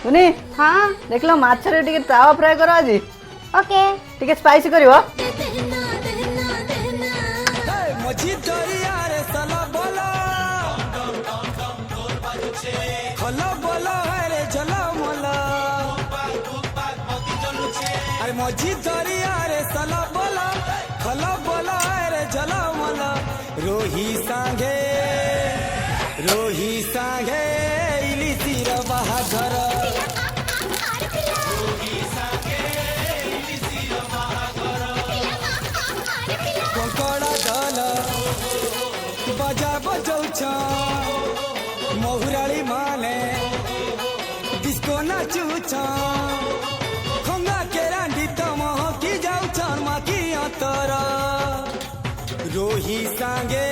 सुनी हाँ देख लो माछरे टिके तावा फ्राई करो आज ओके टिके स्पाइसी करिवो मजी दरिया रे सला बोला खला बोला रे जला मला अरे मजी दरिया रे सला बोला खला बोला रे जला मला रोही सांगे इली तीर बहादुर कंकड़ा दल बजा बजौछ महुराली माने डिस्को नाचुछ खंगा के रांडी तम की जाऊछ माकी अंतर रोही सांगे